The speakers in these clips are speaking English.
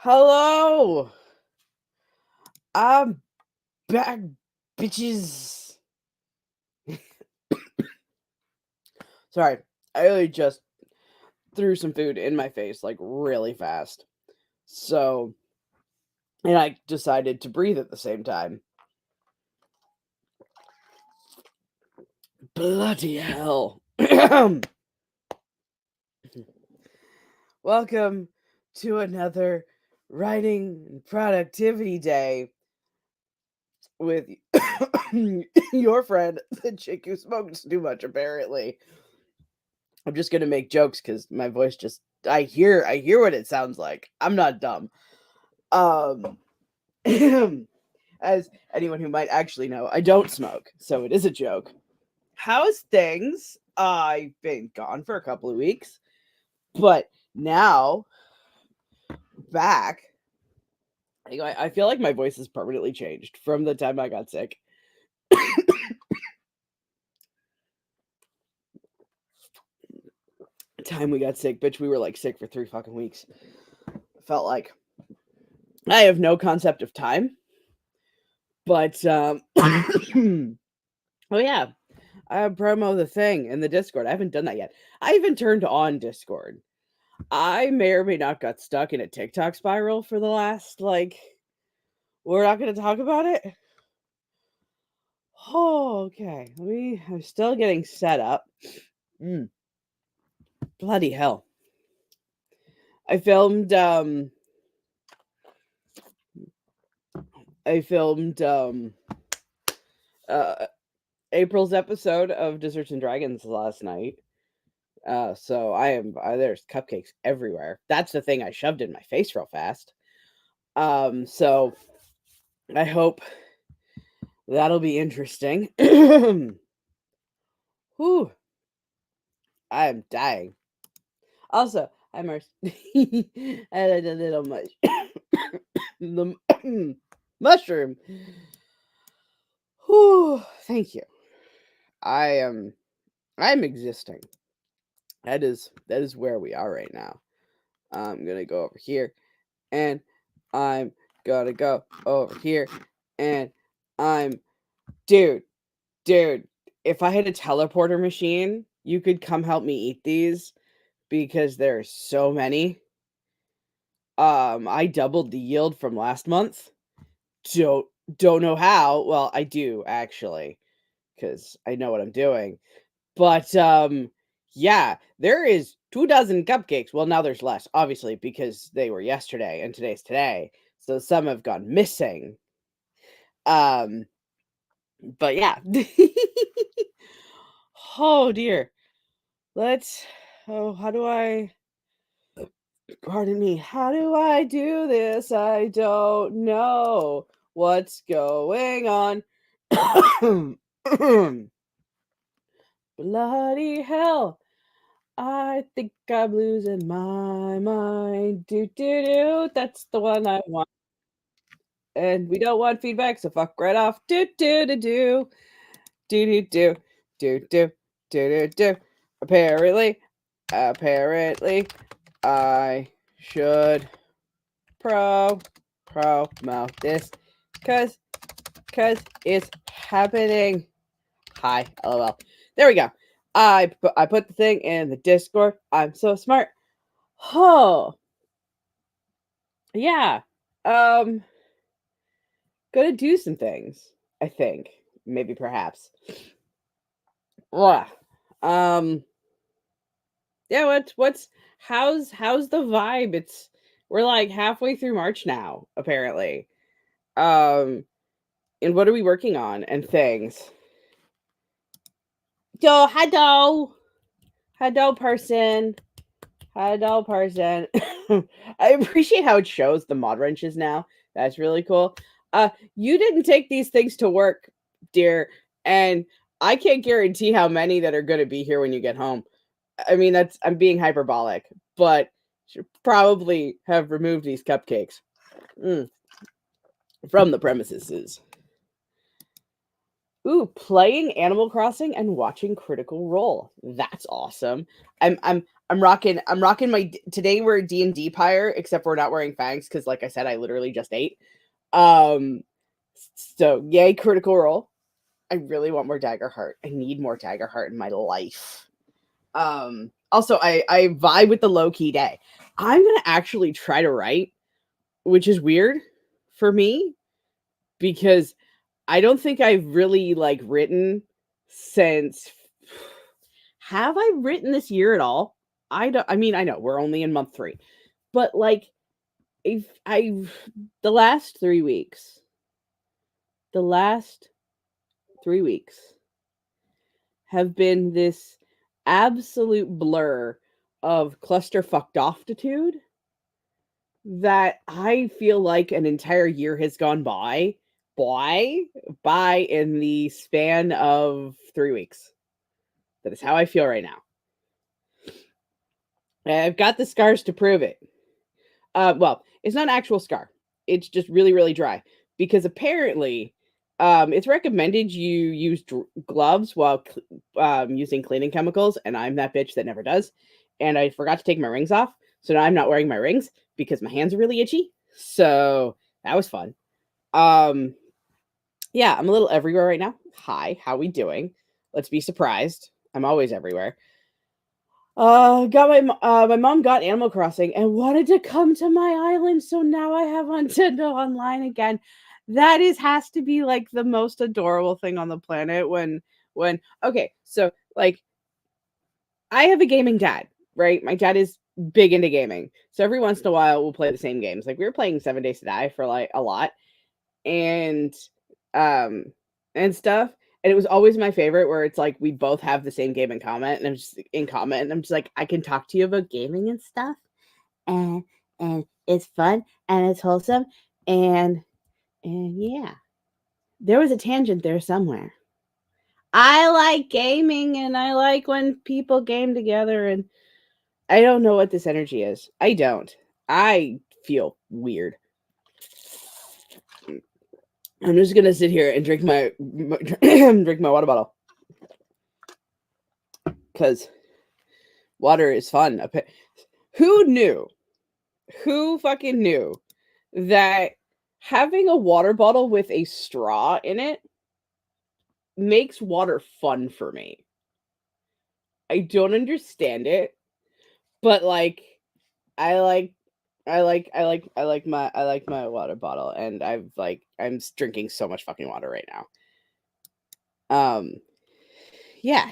Hello! I'm back, bitches. Sorry, I really just threw some food in my face, like, really fast. So, and I decided to breathe at the same time. Bloody hell. Welcome to another writing and productivity day with your friend, the chick who smokes too much, apparently. I'm just gonna make jokes because my voice just I hear what it sounds like. I'm not dumb. Um as anyone who might actually know, I don't smoke, so it is a joke. How's things? I've been gone for a couple of weeks, but now back. I feel like my voice has permanently changed from the time I got sick. Time we got sick, bitch, we were like sick for 3 fucking weeks. Felt like I have no concept of time, but oh yeah, promo the thing in the Discord. I haven't done that yet. I even turned on Discord. I may or may not got stuck in a TikTok spiral for the last we're not going to talk about it. Oh, okay. I'm still getting set up. Bloody hell. I filmed April's episode of Desserts and Dragons last night. So there's cupcakes everywhere. That's the thing I shoved in my face real fast. So I hope that'll be interesting. Whew. I'm dying. Also, I'm I had a little much the mushroom. Whew. Thank you. I'm existing. That is where we are right now. I'm gonna go over here, and I'm gonna go over here, and I'm dude. If I had a teleporter machine, you could come help me eat these because there's so many. I doubled the yield from last month. Don't know how. Well, I do actually, because I know what I'm doing. But yeah, there is 2 dozen cupcakes. Well, now there's less, obviously, because they were yesterday and today's today. So some have gone missing. But yeah. Oh dear. How do I pardon me, how do I do this? I don't know what's going on. Bloody hell. I think I'm losing my mind. Do do do. That's the one I want. And we don't want feedback, so fuck right off. Do do do do. Do do do. Do do do do do. Apparently, I should promote this cause it's happening. Hi, lol. There we go. I put the thing in the Discord. I'm so smart. Oh, yeah. Um, gonna do some things. I think maybe perhaps. Ugh. Um, yeah. How's the vibe? We're like halfway through March now, apparently. Um, and what are we working on and things? Yo, hello, person. Hello, person. I appreciate how it shows the mod wrenches now. That's really cool. You didn't take these things to work, dear, and I can't guarantee how many that are going to be here when you get home. I mean, I'm being hyperbolic, but should probably have removed these cupcakes from the premises. Ooh, playing Animal Crossing and watching Critical Role. That's awesome. I'm rocking my today we're D&D pyre, except we're not wearing fangs because like I said, I literally just ate. Um so yay, Critical Role. I really want more Daggerheart. I need more Daggerheart in my life. Also I vibe with the low key day. I'm gonna actually try to write, which is weird for me because I don't think I've really like written since. Have I written this year at all? I don't. I mean, I know we're only in month 3, but like, if I the last 3 weeks, the last 3 weeks have been this absolute blur of clusterfucked oftitude that I feel like an entire year has gone by in the span of 3 weeks. That is how I feel right now. I've got the scars to prove it. Well, it's not an actual scar. It's just really, really dry because apparently, it's recommended you use gloves while using cleaning chemicals, and I'm that bitch that never does. And I forgot to take my rings off, so now I'm not wearing my rings because my hands are really itchy. So that was fun. Um, yeah, I'm a little everywhere right now. Hi, how we doing? Let's be surprised. I'm always everywhere. My mom got Animal Crossing and wanted to come to my island, so now I have Nintendo Online again. That is has to be like the most adorable thing on the planet when okay, so like I have a gaming dad, right? My dad is big into gaming. So every once in a while we'll play the same games. Like we were playing 7 Days to Die for like a lot and um and stuff. And it was always my favorite where it's like we both have the same game in common and I'm just like I can talk to you about gaming and stuff and it's fun and it's wholesome and yeah. There was a tangent there somewhere. I like gaming and I like when people game together and I don't know what this energy is. I don't. I feel weird. I'm just gonna sit here and drink my drink my water bottle because water is fun. Who knew? Who fucking knew that having a water bottle with a straw in it makes water fun for me? I don't understand it, but like I like I like my water bottle and I'm drinking so much fucking water right now. Yeah.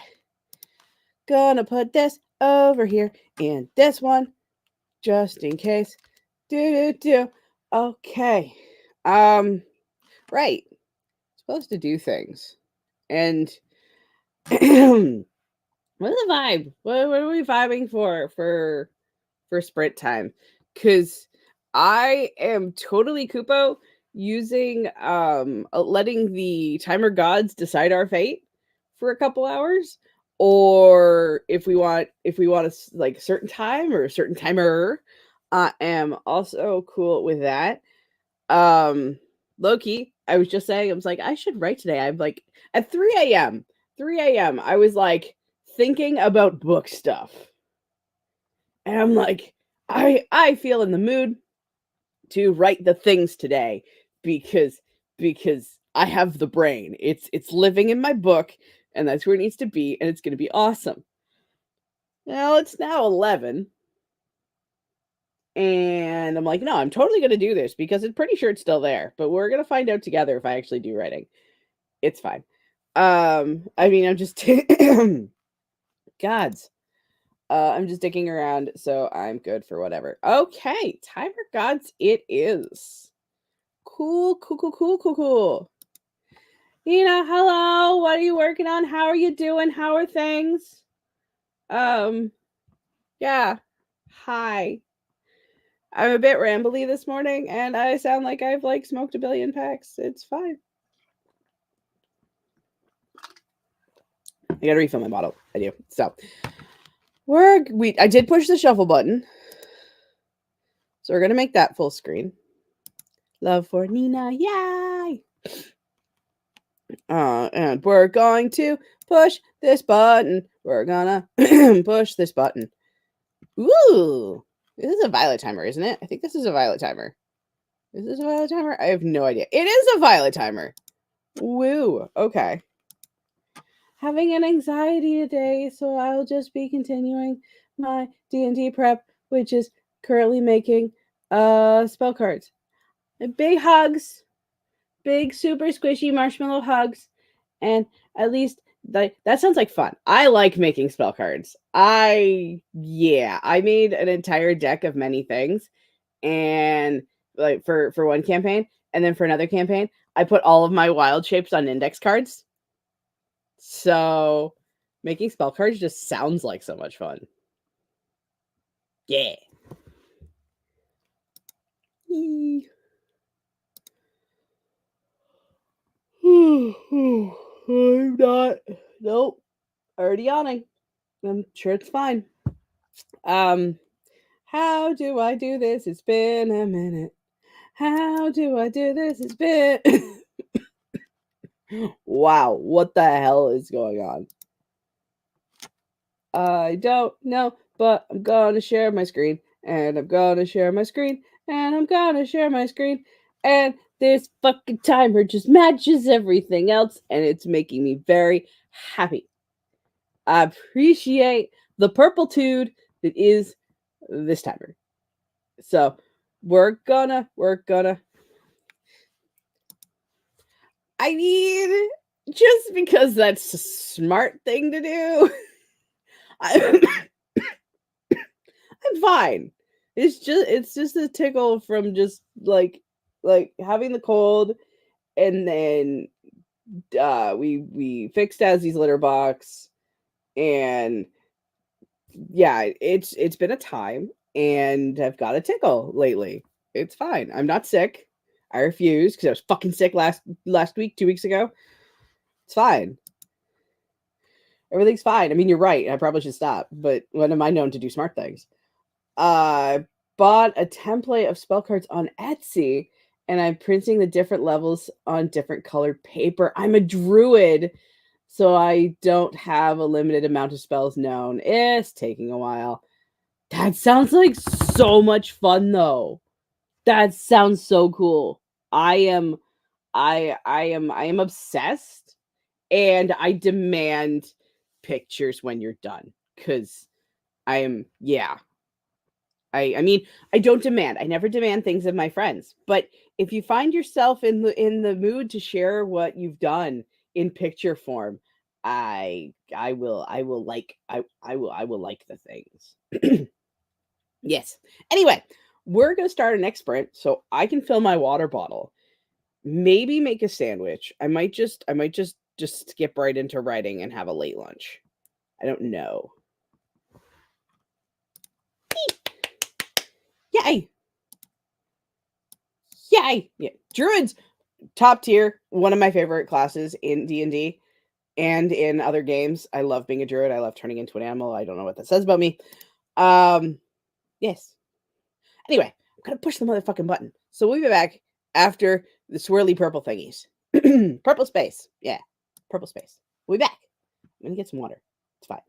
Gonna put this over here in this one just in case. Do do do. Okay. Right. Supposed to do things. And what's the vibe? What are we vibing for sprint time? Cause I am totally Kupo using letting the timer gods decide our fate for a couple hours. Or if we want a like certain time or a certain timer, I am also cool with that. Low-key, I was just saying, I was like, I should write today. I'm like at 3 a.m. I was like thinking about book stuff. And I'm like, I feel in the mood to write the things today because I have the brain. It's living in my book and that's where it needs to be and it's going to be awesome. Now it's now 11 and I'm like, no, I'm totally going to do this because I'm pretty sure it's still there, but we're going to find out together if I actually do writing. It's fine. I mean, I'm just gods. I'm just dicking around, so I'm good for whatever. Okay, timer gods it is. Cool, cool, cool, cool, cool, cool. Nina, hello. What are you working on? How are you doing? How are things? Yeah. Hi. I'm a bit rambly this morning, and I sound like I've like smoked a billion packs. It's fine. I gotta refill my bottle. I do. So I did push the shuffle button. So we're gonna make that full screen. Love for Nina, yay! And we're going to push this button. We're gonna push this button. Ooh, this is a violet timer, isn't it? I think this is a violet timer. Is this a violet timer? I have no idea. It is a violet timer. Woo. Okay. Having an anxiety today, so I'll just be continuing my D&D prep, which is currently making spell cards. Big hugs. Big super squishy marshmallow hugs. And at least that sounds like fun. I like making spell cards. I made an entire deck of many things, and like for one campaign, and then for another campaign, I put all of my wild shapes on index cards. So making spell cards just sounds like so much fun. Yeah. I'm not. Nope. Already yawning. I'm sure it's fine. How do I do this? It's been a minute. How do I do this? It's been. Wow, what the hell is going on? I don't know, but I'm gonna share my screen, and I'm gonna share my screen, and I'm gonna share my screen, and this fucking timer just matches everything else, and it's making me very happy. I appreciate the purplitude that is this timer. So we're gonna I mean, just because that's a smart thing to do, I'm, I'm fine. It's just a tickle from just like having the cold, and then we fixed Dazzy's litter box, and yeah, it's been a time, and I've got a tickle lately. It's fine. I'm not sick. I refuse because I was fucking sick last week, 2 weeks ago. It's fine. Everything's fine. I mean, you're right. I probably should stop, but when am I known to do smart things? I bought a template of spell cards on Etsy, and I'm printing the different levels on different colored paper. I'm a druid, so I don't have a limited amount of spells known. It's taking a while. That sounds like so much fun, though. That sounds so cool. I am, I am obsessed, and I demand pictures when you're done, because I am, yeah. I mean, I don't demand. I never demand things of my friends. But if you find yourself in the mood to share what you've done in picture form, I will like the things. Yes. Anyway, we're gonna start our next sprint so I can fill my water bottle. Maybe make a sandwich. I might just skip right into writing and have a late lunch. I don't know. Yay! Yay! Yeah. Druids, top tier, one of my favorite classes in D&D and in other games. I love being a druid. I love turning into an animal. I don't know what that says about me. Yes. Anyway, I'm gonna push the motherfucking button. So we'll be back after the swirly purple thingies. Purple space. Yeah. Purple space. We'll be back. I'm gonna get some water. It's fine.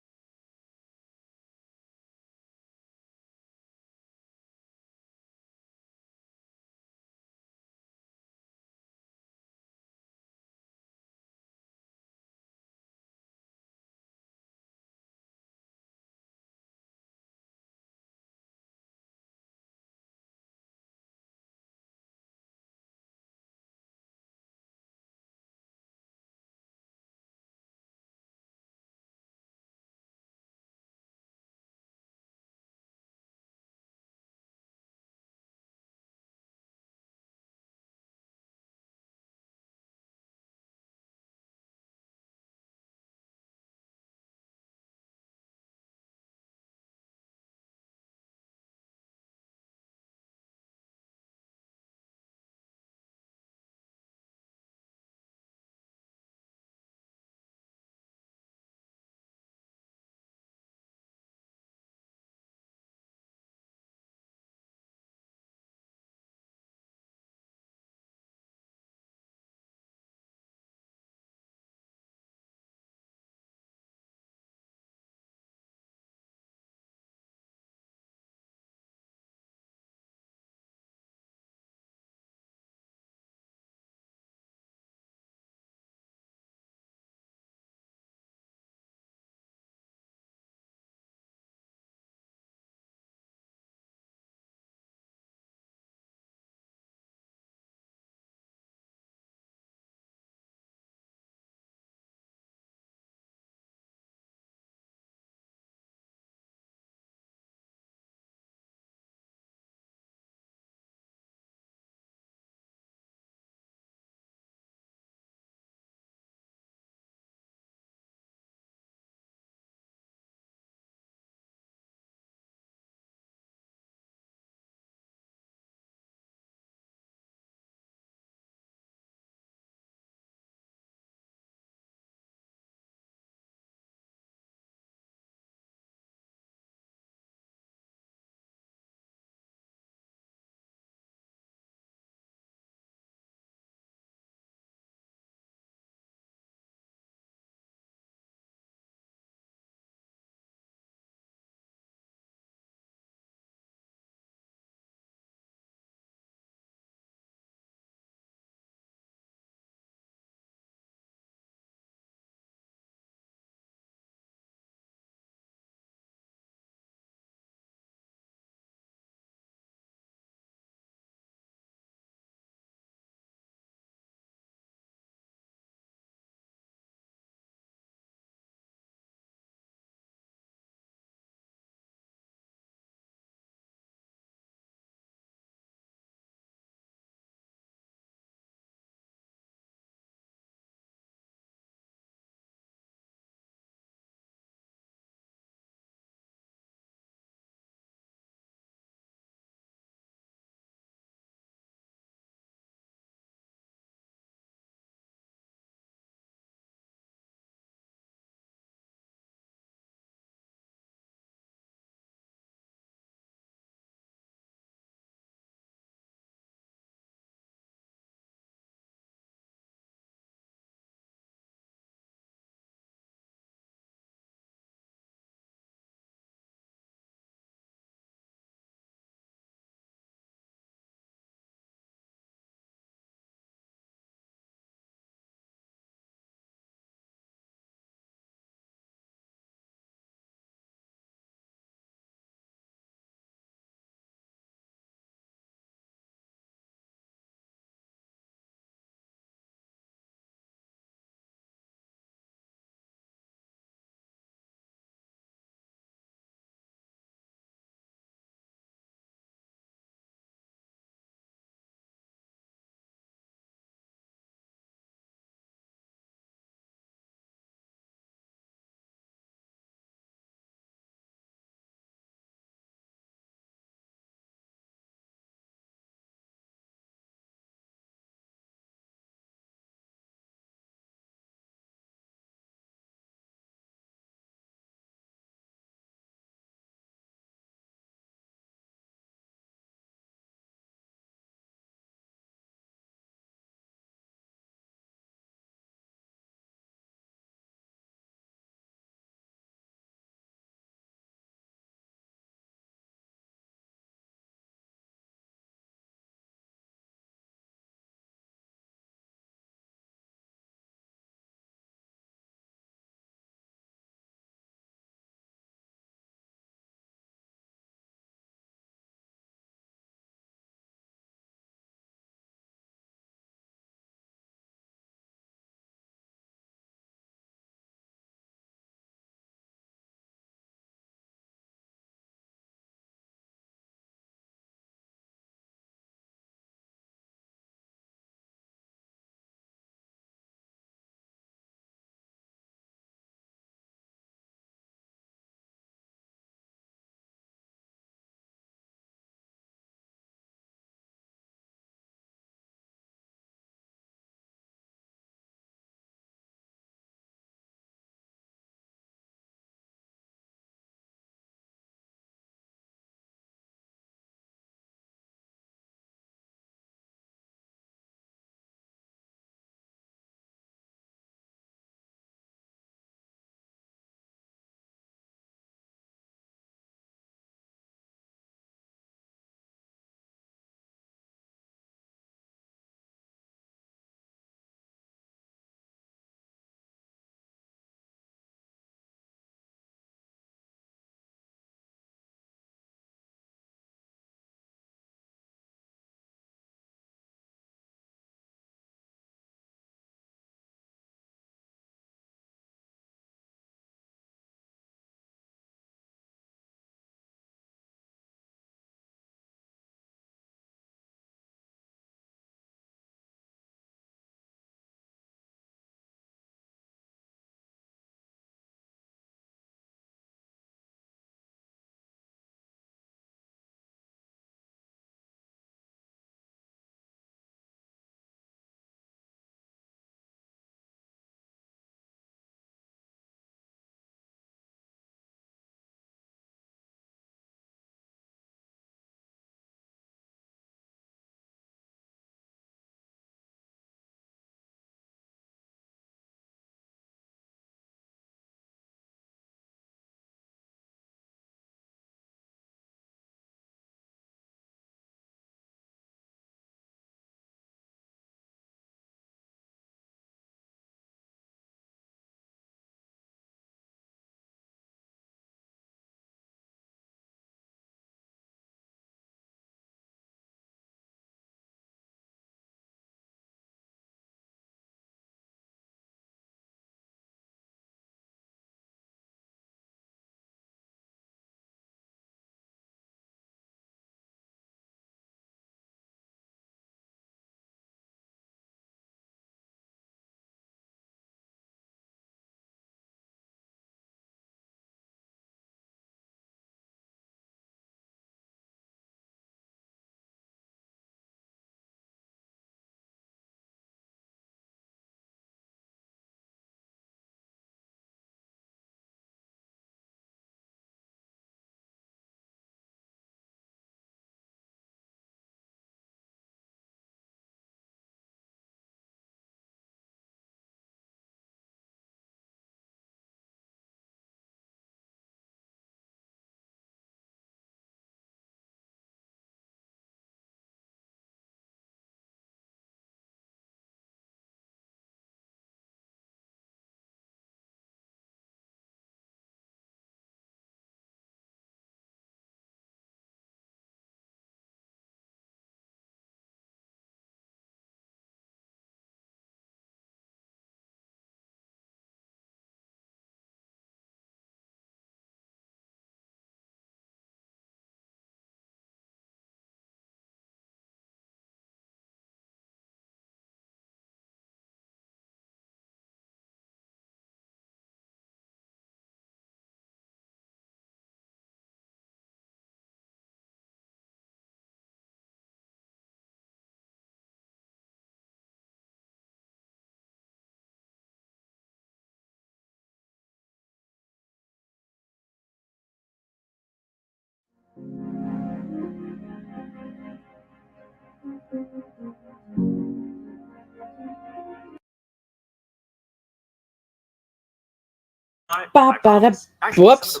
Whoops.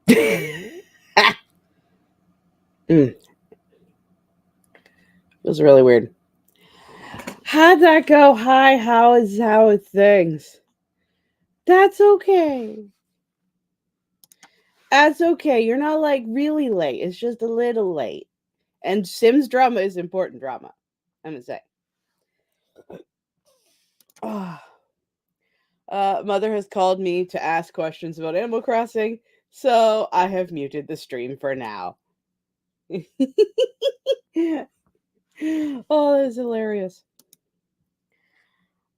It was really weird. How'd that go? Hi, how is things? That's okay. That's okay. You're not like really late. It's just a little late. And Sims drama is important drama. I'm gonna say. Mother has called me to ask questions about Animal Crossing, so I have muted the stream for now. Oh, that's hilarious.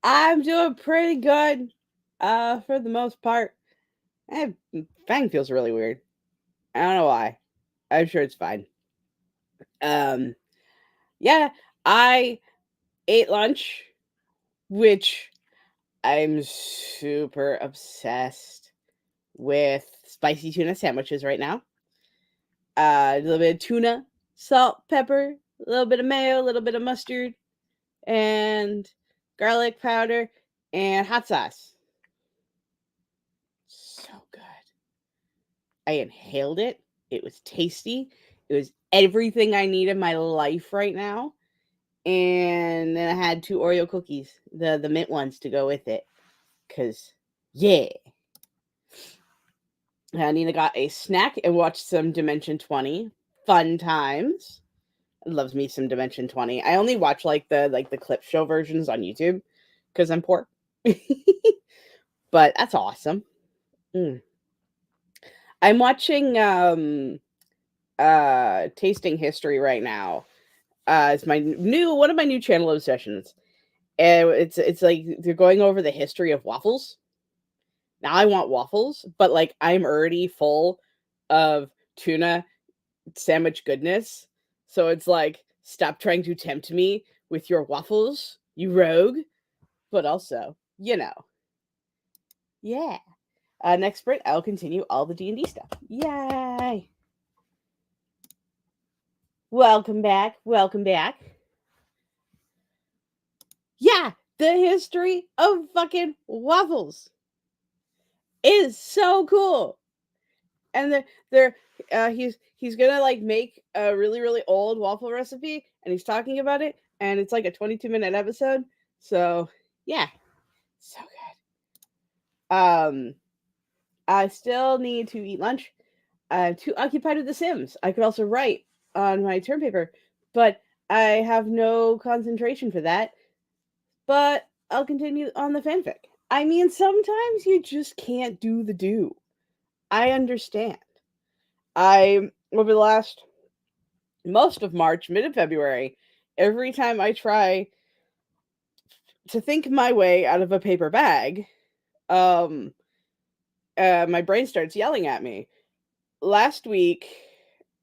I'm doing pretty good, for the most part. Fang feels really weird. I don't know why. I'm sure it's fine. Yeah, I ate lunch, which I'm super obsessed with spicy tuna sandwiches right now. A little bit of tuna, salt, pepper, a little bit of mayo, a little bit of mustard, and garlic powder, and hot sauce. So good. I inhaled it. It was tasty. It was everything I need in my life right now. And then I had 2 Oreo cookies, the mint ones, to go with it. Cause yeah. Nina got a snack and watched some Dimension 20. Fun times. Loves me some Dimension 20. I only watch like the clip show versions on YouTube because I'm poor. But that's awesome. I'm watching Tasting History right now. It's one of my new channel obsessions. And it's like they're going over the history of waffles. Now I want waffles, but like I'm already full of tuna sandwich goodness. So it's like, stop trying to tempt me with your waffles, you rogue. But also, yeah. Next sprint, I'll continue all the D&D stuff. Yay! Welcome back. Welcome back. Yeah, the history of fucking waffles is so cool. And he's gonna like make a really really old waffle recipe, and he's talking about it, and it's like a 22-minute episode. So yeah, so good. I still need to eat lunch. I'm too occupied with The Sims. I could also write on my term paper, but I have no concentration for that. But I'll continue on the fanfic. I mean, sometimes you just can't do the do. I understand. Over the last most of March, mid of February, every time I try to think my way out of a paper bag, my brain starts yelling at me. Last week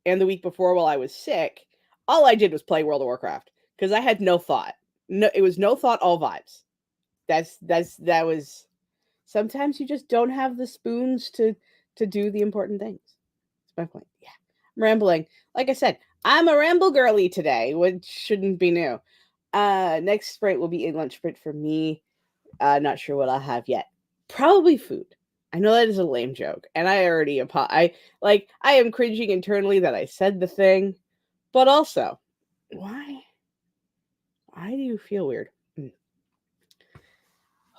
and the week before, while I was sick, all I did was play World of Warcraft because I had no thought. No, it was no thought, all vibes. That was. Sometimes you just don't have the spoons to do the important things. That's my point. Yeah, I'm rambling. Like I said, I'm a ramble girly today, which shouldn't be new. Next sprint will be a lunch sprint for me. Not sure what I'll have yet. Probably food. I know that is a lame joke, and I already I am cringing internally that I said the thing, but also, why do you feel weird?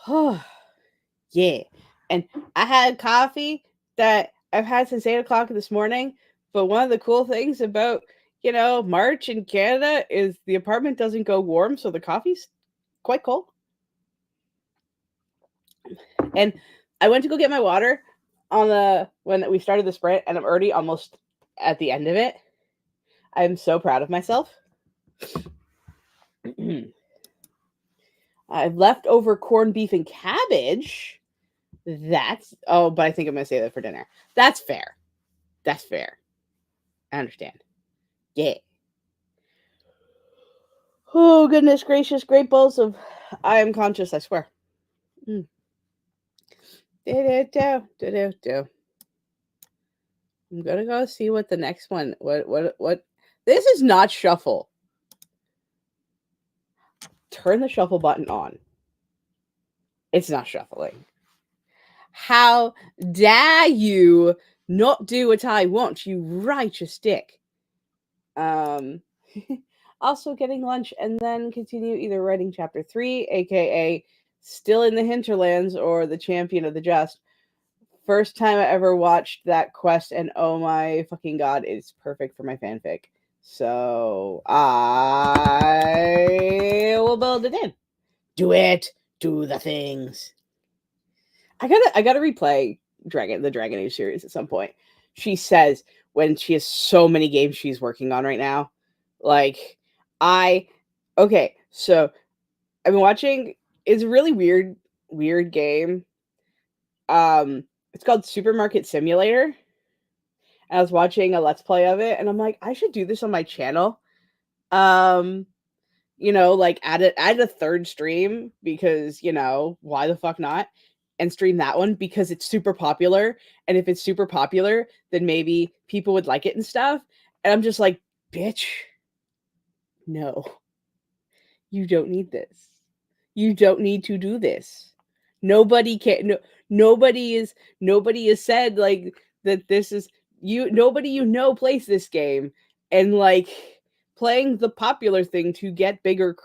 Oh, yeah. And I had coffee that I've had since 8 o'clock this morning. But one of the cool things about, March in Canada is the apartment doesn't go warm, so the coffee's quite cold. And I went to go get my water when we started the sprint, and I'm already almost at the end of it. I'm so proud of myself. I've left over corned beef and cabbage. But I think I'm gonna save that for dinner. That's fair. I understand. Yeah. Oh, goodness gracious, great bowls of I am conscious, I swear. Mm. Do. I'm gonna go see what the next one. What? This is not shuffle. turn the shuffle button on. It's not shuffling. How dare you not do what I want, you righteous dick. Also getting lunch and then continue either writing chapter 3, aka Still in the Hinterlands, or The Champion of the Just. First time I ever watched that quest, and oh my fucking god, it's perfect for my fanfic. So I will build it in. Do it. Do the things. I gotta replay the Dragon Age series at some point. She says when she has so many games she's working on right now. Like okay, so I've been watching, it's a really weird game. It's called Supermarket Simulator. And I was watching a let's play of it and I'm like, I should do this on my channel. Like add a third stream because, why the fuck not? And stream that one because it's super popular. And if it's super popular, then maybe people would like it and stuff. And I'm just like, bitch, no, you don't need this. You don't need to do this. Nobody can. No, nobody is said like that. This is you. Nobody plays this game, and like playing the popular thing to get bigger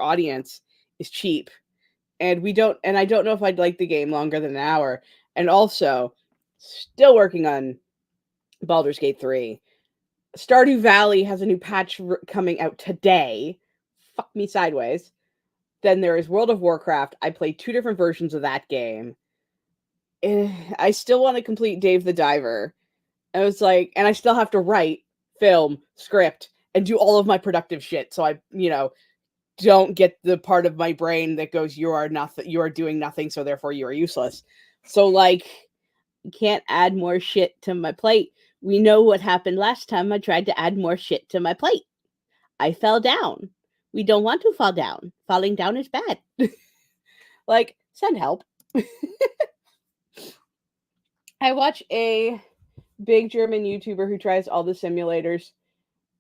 audience is cheap. And we don't. And I don't know if I'd like the game longer than an hour. And also, still working on Baldur's Gate 3. Stardew Valley has a new patch coming out today. Fuck me sideways. Then there is World of Warcraft. I played 2 different versions of that game. I still want to complete Dave the Diver. I was like, and I still have to write, film, script, and do all of my productive shit. So I, don't get the part of my brain that goes, you are doing nothing, so therefore you are useless. So like, you can't add more shit to my plate. We know what happened last time I tried to add more shit to my plate. I fell down. We don't want to fall down. Falling down is bad. Like, send help. I watch a big German YouTuber who tries all the simulators,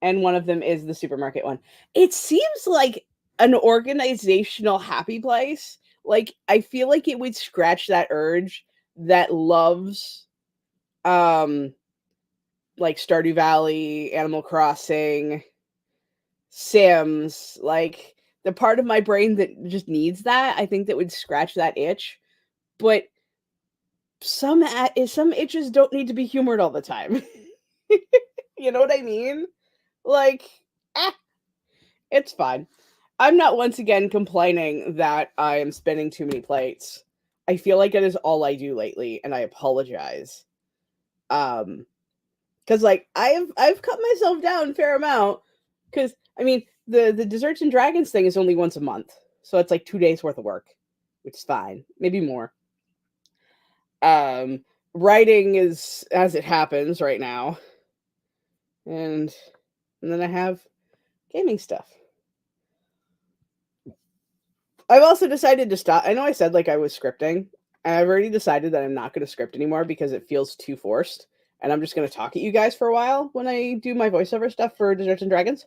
and one of them is the supermarket one. It seems like an organizational happy place. Like, I feel like it would scratch that urge that loves, like Stardew Valley, Animal Crossing, Sims, like the part of my brain that just needs that. I think that would scratch that itch, but some itches don't need to be humored all the time. You know what I mean? Like, it's fine. I'm not once again complaining that I am spinning too many plates. I feel like it is all I do lately, and I apologize. Because like I've cut myself down a fair amount. Because I mean, the Desserts and Dragons thing is only once a month, so it's like 2 days worth of work, which is fine, maybe more. Writing is as it happens right now, and then I have gaming stuff. I've also decided to stop. I know I said like I was scripting, and I've already decided that I'm not going to script anymore because it feels too forced, and I'm just going to talk at you guys for a while when I do my voiceover stuff for Desserts and Dragons.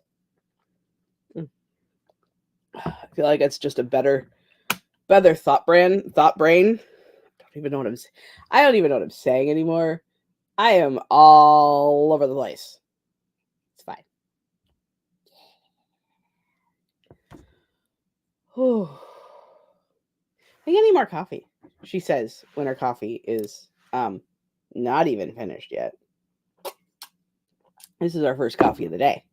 I feel like it's just a better thought brain. I don't even know what I'm saying anymore. I am all over the place. It's fine. I get any more coffee, she says when her coffee is not even finished yet. This is our first coffee of the day.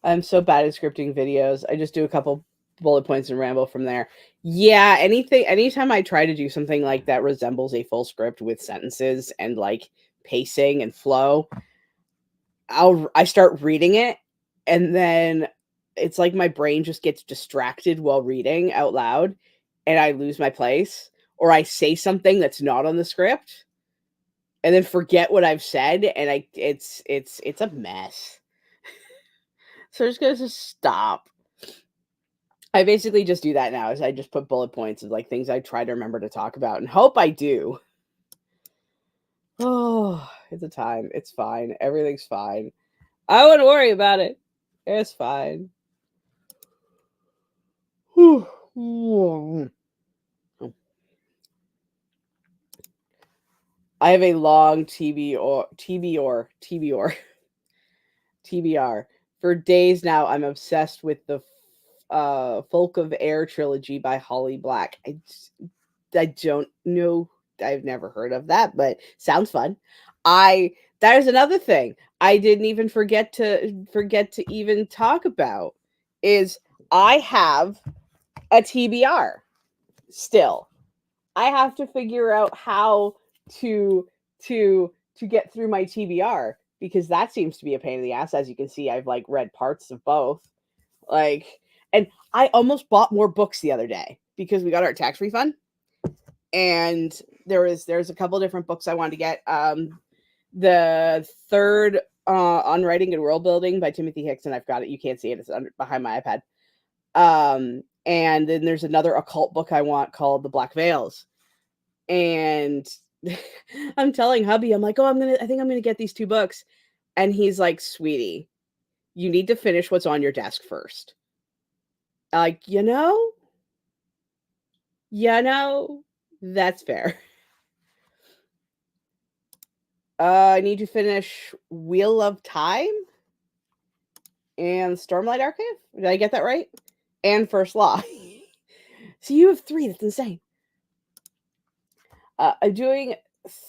I'm so bad at scripting videos. I just do a couple bullet points and ramble from there. Yeah, anytime I try to do something like that resembles a full script with sentences and like pacing and flow, I start reading it, and then it's like my brain just gets distracted while reading out loud, and I lose my place, or I say something that's not on the script, and then forget what I've said, and it's a mess. So I'm just gonna stop. I basically just do that now. Is I just put bullet points of like things I try to remember to talk about and hope I do. Oh, it's a time. It's fine. Everything's fine. I wouldn't worry about it. It's fine. I have a long TBR. For days now, I'm obsessed with the Folk of Air trilogy by Holly Black. I don't know. I've never heard of that, but sounds fun. I There's another thing I didn't even forget to even talk about is I have a TBR still. I have to figure out how to to get through my TBR because that seems to be a pain in the ass. As you can see, I've like read parts of both. Like, and I almost bought more books the other day because we got our tax refund, and there's a couple different books I wanted to get. The third on writing and world building by Timothy Hickson. I've got it. You can't see it. It's behind my iPad. And then there's another occult book I want called The Black Veils. And I'm telling hubby, I'm like, oh, I think I'm gonna get these two books. And he's like, sweetie, you need to finish what's on your desk first. Like, that's fair. I need to finish Wheel of Time and Stormlight Archive. Did I get that right? And First Law. So you have 3. That's insane. I'm doing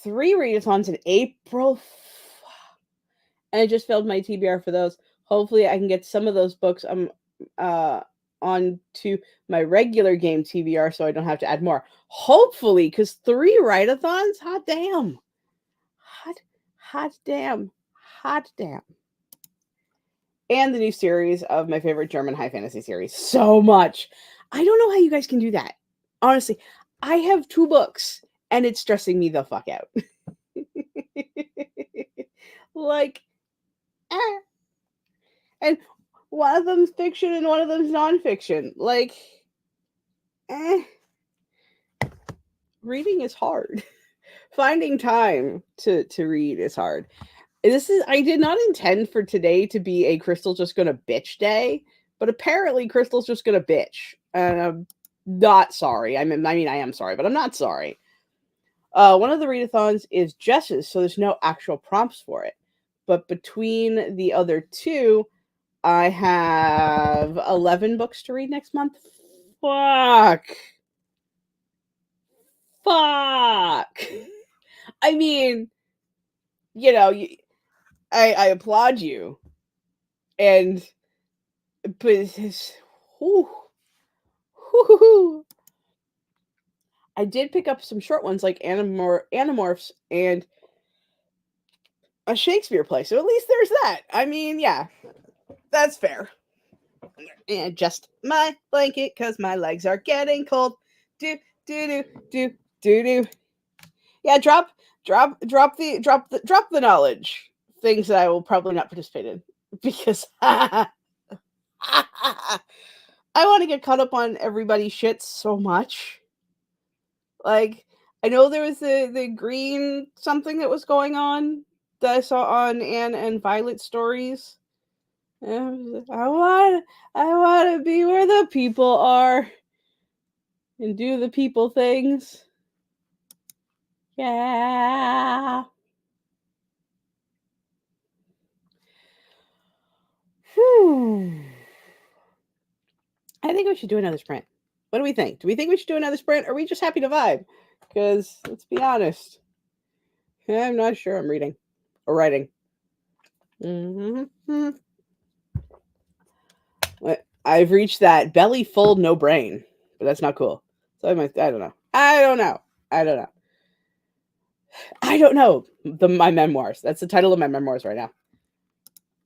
3 readathons in April. And I just filled my TBR for those. Hopefully I can get some of those books on to my regular game TBR so I don't have to add more. Hopefully, because 3 write-a-thons? Hot damn. Hot damn. And the new series of my favorite German high fantasy series. So much. I don't know how you guys can do that. Honestly, I have 2 books and it's stressing me the fuck out. Like, and one of them's fiction and one of them's nonfiction. Like, reading is hard. Finding time to read is hard. I did not intend for today to be a Crystal just gonna bitch day, but apparently Crystal's just gonna bitch. And I'm not sorry. I mean I am sorry, but I'm not sorry. One of the readathons is Jess's, so there's no actual prompts for it. But between the other 2, I have 11 books to read next month. Fuck. I mean, I applaud you. And but it's whew, whew. I did pick up some short ones like Animorphs and a Shakespeare play. So at least there's that. I mean, yeah, that's fair. And just my blanket because my legs are getting cold. Do do do do do. Yeah, drop the knowledge. Things that I will probably not participate in because I want to get caught up on everybody's shit so much. Like, I know there was the green something that was going on that I saw on Anne and Violet stories. I want to be where the people are and do the people things. Yeah. Whew. I think we should do another sprint. What do we think? Do we think we should do another sprint? Or are we just happy to vibe? Because let's be honest, I'm not sure I'm reading or writing. Mm-hmm. I've reached that belly full, no brain, but that's not cool. So I don't know. I don't know. My memoirs. That's the title of my memoirs right now.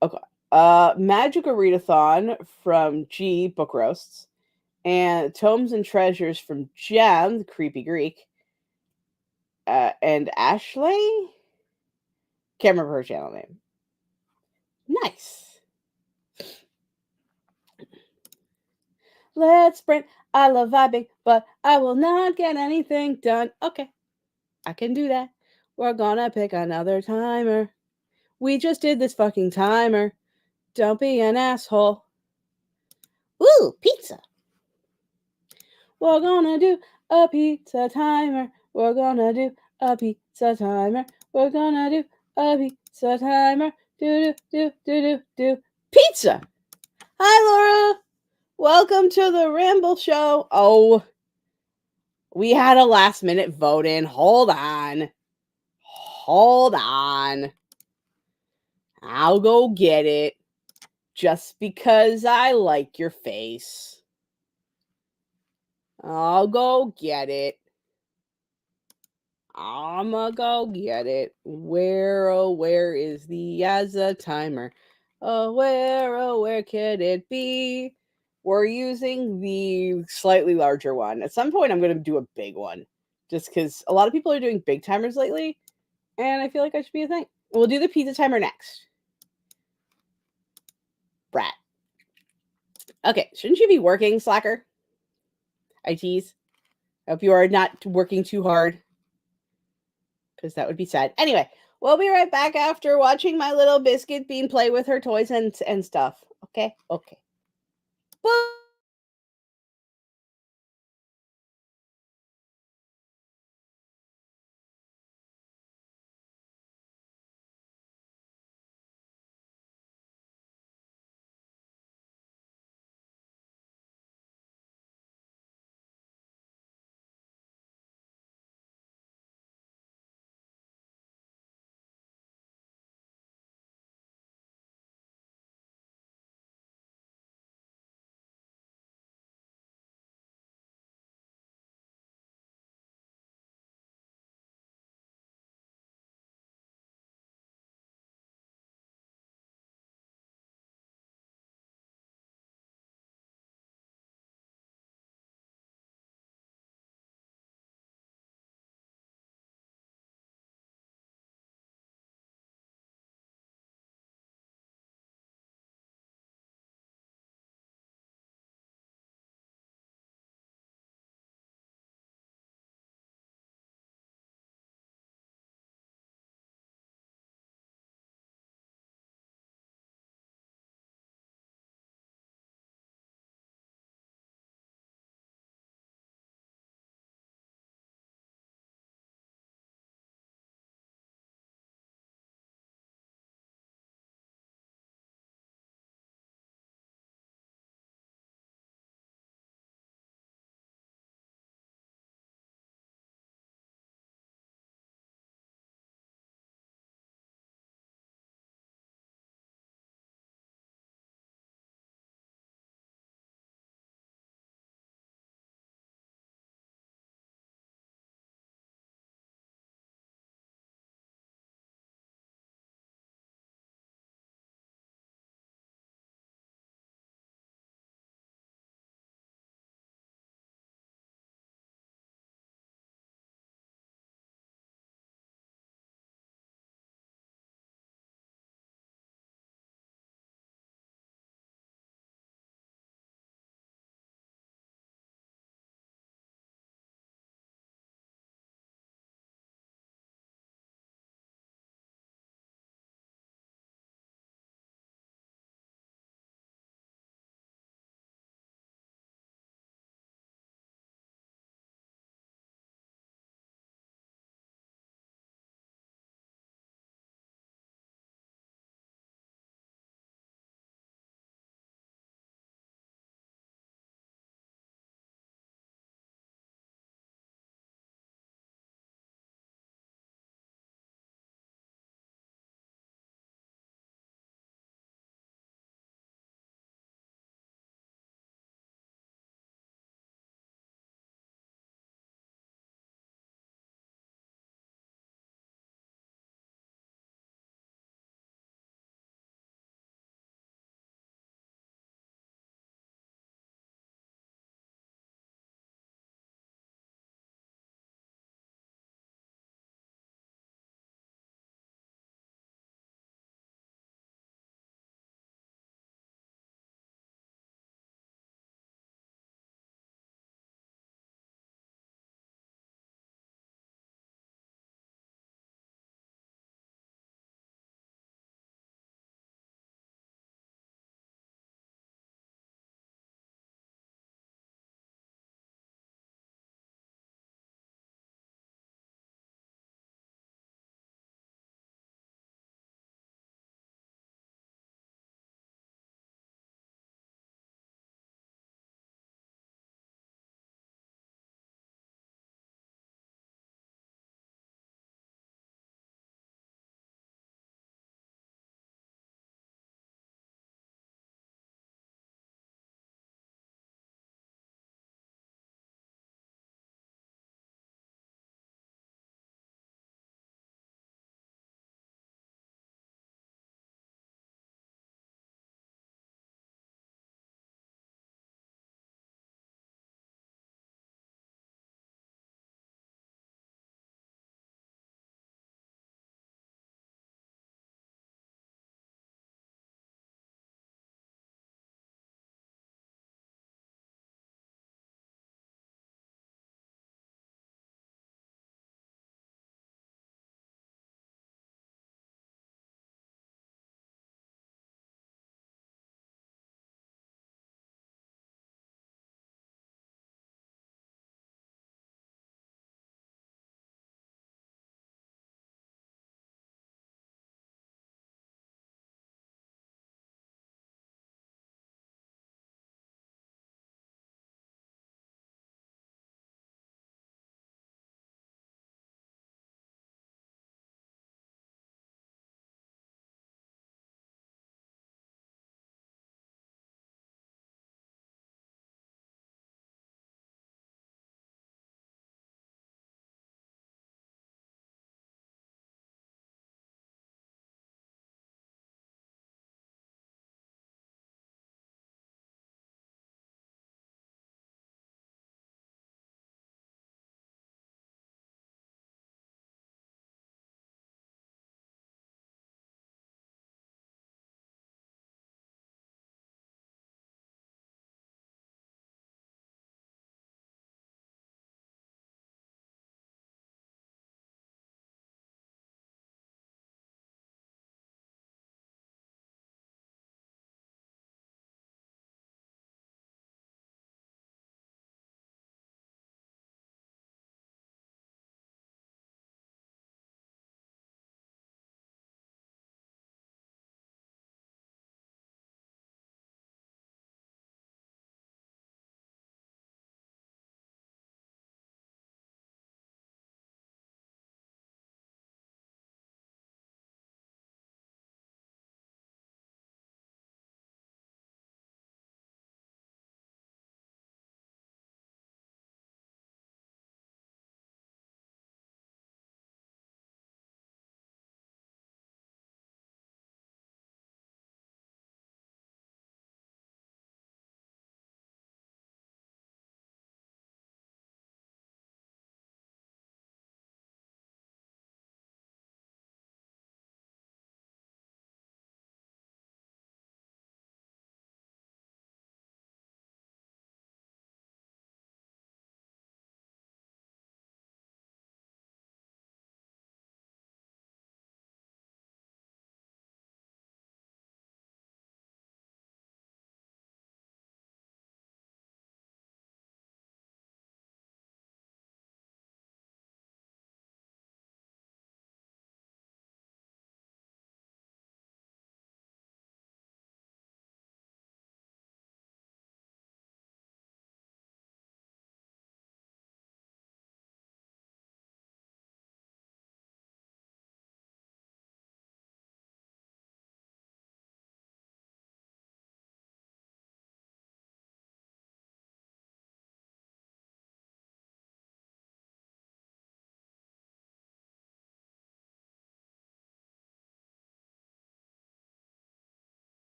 Okay. Magical Readathon from G Book Roasts, and Tomes and Treasures from Jem, the Creepy Greek, and Ashley. Can't remember her channel name. Nice. Let's sprint. I love vibing, but I will not get anything done. Okay, I can do that. We're gonna pick another timer. We just did this fucking timer. Don't be an asshole. Ooh, pizza. We're gonna do a pizza timer. We're gonna do a pizza timer. We're gonna do a pizza timer. Do. Pizza! Hi, Laura! Welcome to the Ramble Show. Oh, we had a last minute vote in. Hold on. I'll go get it. Just because I like your face. I'll go get it. I'ma go get it. Where is the Yaza timer? Where could it be? We're using the slightly larger one. At some point, I'm going to do a big one. Just because a lot of people are doing big timers lately. And I feel like I should be a thing. We'll do the pizza timer next. Brat. Okay, shouldn't you be working, slacker? I tease. Hope you are not working too hard. Because that would be sad. Anyway, we'll be right back after watching my little biscuit bean play with her toys and stuff. Okay? Okay. Bye.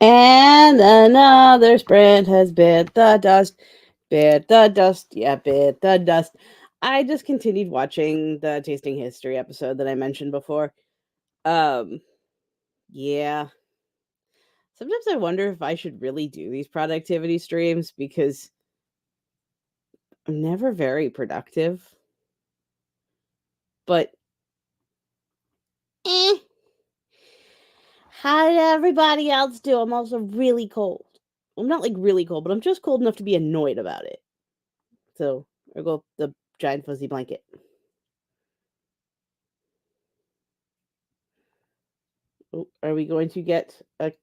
And another sprint has bit the dust. Bit the dust. Yeah, bit the dust. I just continued watching the Tasting History episode that I mentioned before. Yeah. Sometimes I wonder if I should really do these productivity streams because I'm never very productive. But eh, how did everybody else do? I'm also really cold. I'm not like really cold, but I'm just cold enough to be annoyed about it. So I go the giant fuzzy blanket. Oh, are we going to get a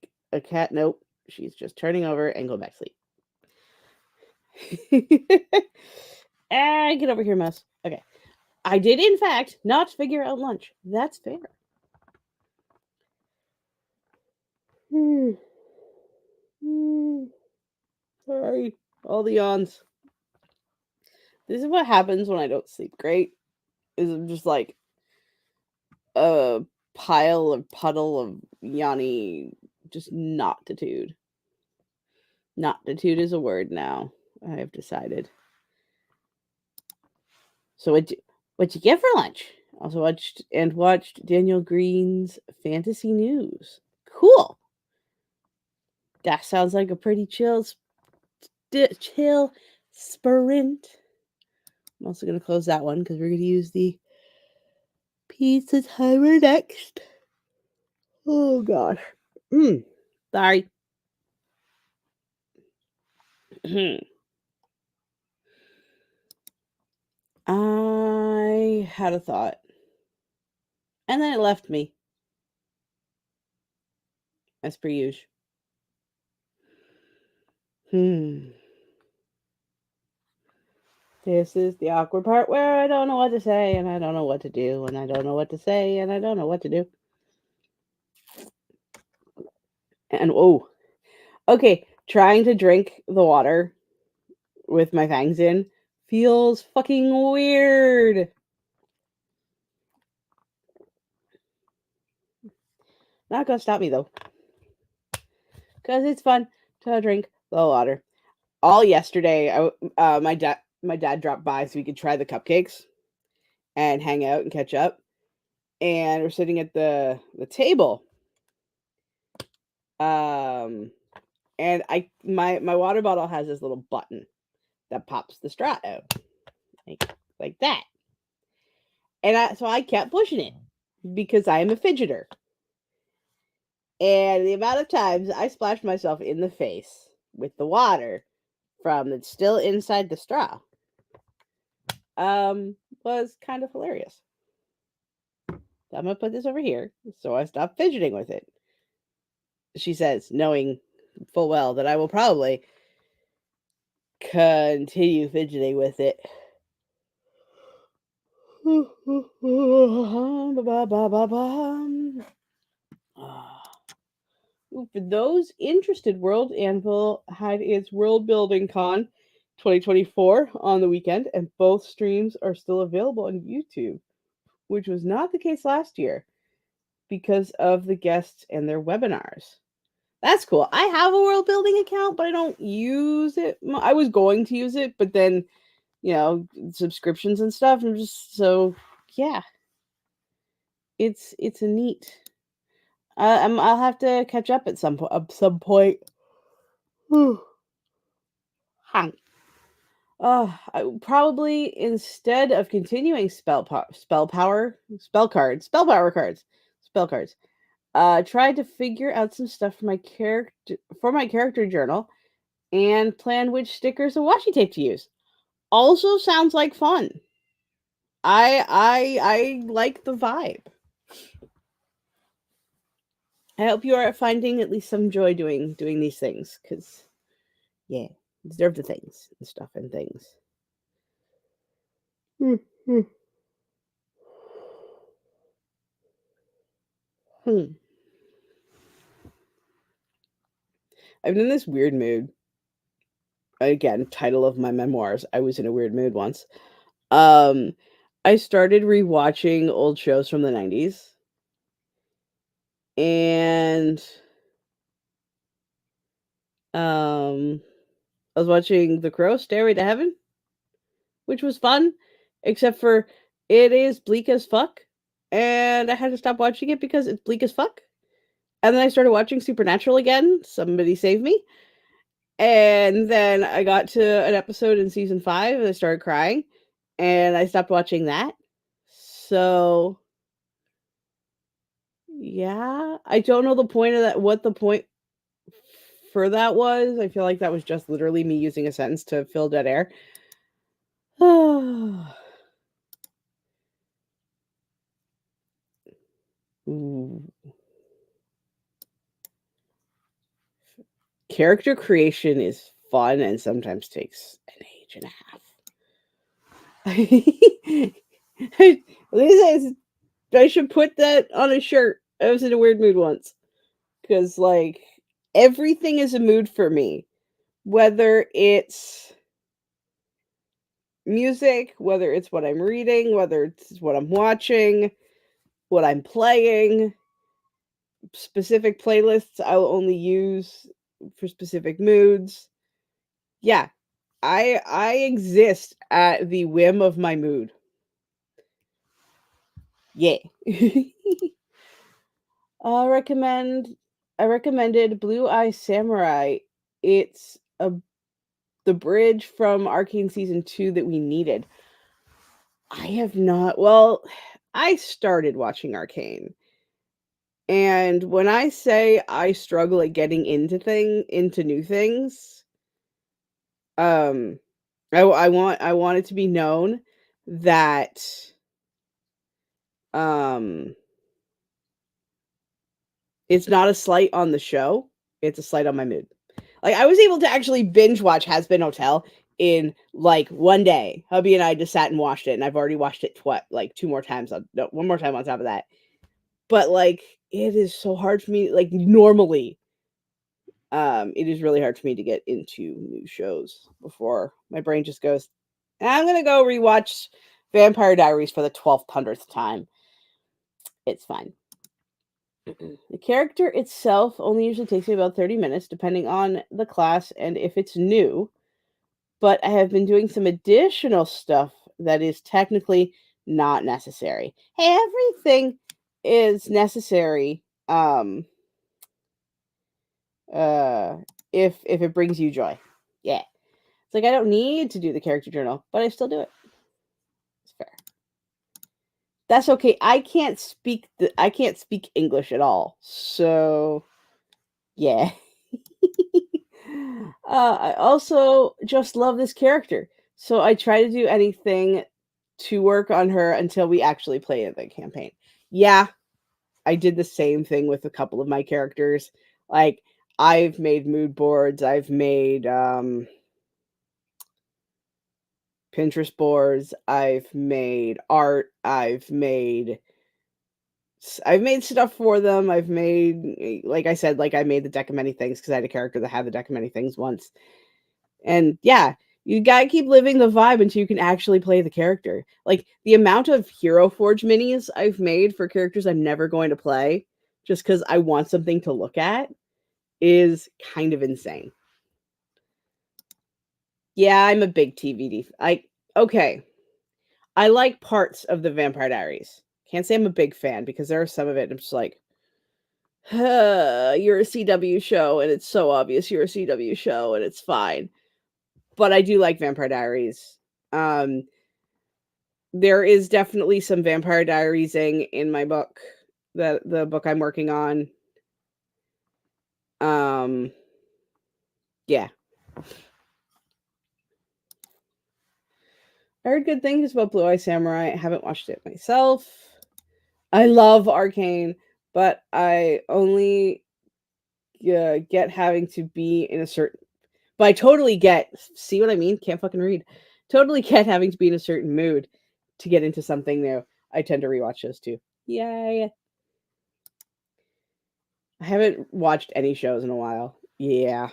cat? Nope. She's just turning over and go back to sleep. Get over here, mouse. Okay. I did, in fact, not figure out lunch. That's fair. Sorry. All the yawns. This is what happens when I don't sleep great. Is I'm just like a puddle of yawny, just noctitude. Noctitude is a word now. I have decided. So what'd you get for lunch? Also watched Daniel Green's Fantasy News. Cool. That sounds like a pretty chill sprint. I'm also gonna close that one because we're gonna use the pizza timer next. Oh gosh. Sorry. I had a thought. And then it left me. As per usual. This is the awkward part where I don't know what to say and I don't know what to do and I don't know what to say and I don't know what to do. And okay, trying to drink the water with my fangs in feels fucking weird. Not gonna stop me though. Because it's fun to drink the water. All yesterday, my dad dropped by so we could try the cupcakes and hang out and catch up. And we're sitting at the table. And my water bottle has this little button that pops the straw out. Like that. And so I kept pushing it because I am a fidgeter. And the amount of times I splashed myself in the face with the water from it's still inside the straw was kind of hilarious. I'm gonna put this over here so I stop fidgeting with it. She says, knowing full well that I will probably continue fidgeting with it. For those interested, World Anvil had its World Building Con 2024 on the weekend, and both streams are still available on YouTube, which was not the case last year because of the guests and their webinars. That's cool. I have a world building account, but I don't use it. I was going to use it, but then, subscriptions and stuff. I'm just so yeah. It's a neat. I'll have to catch up at some point. I probably instead of continuing spell power cards, tried to figure out some stuff for my character journal and plan which stickers and washi tape to use. Also sounds like fun. I like the vibe. I hope you are finding at least some joy doing these things, because yeah, deserve the things and stuff and things. I'm in this weird mood. Again, title of my memoirs. I was in a weird mood once. I started rewatching old shows from the 90s. And I was watching The Crow, Stairway to Heaven, which was fun, except for it is bleak as fuck, and I had to stop watching it because it's bleak as fuck. And then I started watching Supernatural again. Somebody save me. And then I got to an episode in season 5 and I started crying, and I stopped watching that. So yeah, I don't know the point of that, what the point for that was. I feel like that was just literally me using a sentence to fill dead air. Ooh. Character creation is fun and sometimes takes an age and a half. Lisa, I should put that on a shirt. I was in a weird mood once. Because, like, everything is a mood for me. Whether it's music, whether it's what I'm reading, whether it's what I'm watching, what I'm playing. Specific playlists I'll only use for specific moods. Yeah, I exist at the whim of my mood. Yeah. I recommended Blue Eye Samurai. It's the bridge from Arcane season 2 that we needed. I have not. Well, I started watching Arcane. And when I say I struggle at getting into new things, I want it to be known that um it's not a slight on the show, it's a slight on my mood. Like, I was able to actually binge watch Has Been Hotel in like one day. Hubby and I just sat and watched it, and I've already watched it like two more times. No, one more time on top of that. But like, it is so hard for me. Like, normally, it is really hard for me to get into new shows before my brain just goes, I'm gonna go rewatch Vampire Diaries for the 1200th time. It's fine. The character itself only usually takes me about 30 minutes, depending on the class and if it's new. But I have been doing some additional stuff that is technically not necessary. Hey, everything is necessary uh if it brings you joy. Yeah. It's like I don't need to do the character journal, but I still do it. It's fair. That's okay. I can't speak English at all. So, yeah. I also just love this character. So I try to do anything to work on her until we actually play in the campaign. Yeah, I did the same thing with a couple of my characters. Like, I've made mood boards, I've made Pinterest boards, I've made art, I've made stuff for them. I've made, like I said, like I made the deck of many things because I had a character that had the deck of many things once. And yeah, you gotta keep living the vibe until you can actually play the character. Like, the amount of Hero Forge minis I've made for characters I'm never going to play just because I want something to look at is kind of insane. Yeah, I'm a big TVD. Okay. I like parts of the Vampire Diaries. Can't say I'm a big fan because there are some of it I'm just like, you're a CW show and it's so obvious you're a CW show and it's fine. But I do like Vampire Diaries. There is definitely some Vampire Diariesing in my book, the book I'm working on. Yeah. I heard good things about Blue Eye Samurai. I haven't watched it myself. I love Arcane, but I only get having to be in a certain. But I totally get. See what I mean? Can't fucking read. Totally get having to be in a certain mood to get into something new. I tend to rewatch those too. Yay! I haven't watched any shows in a while. Yeah.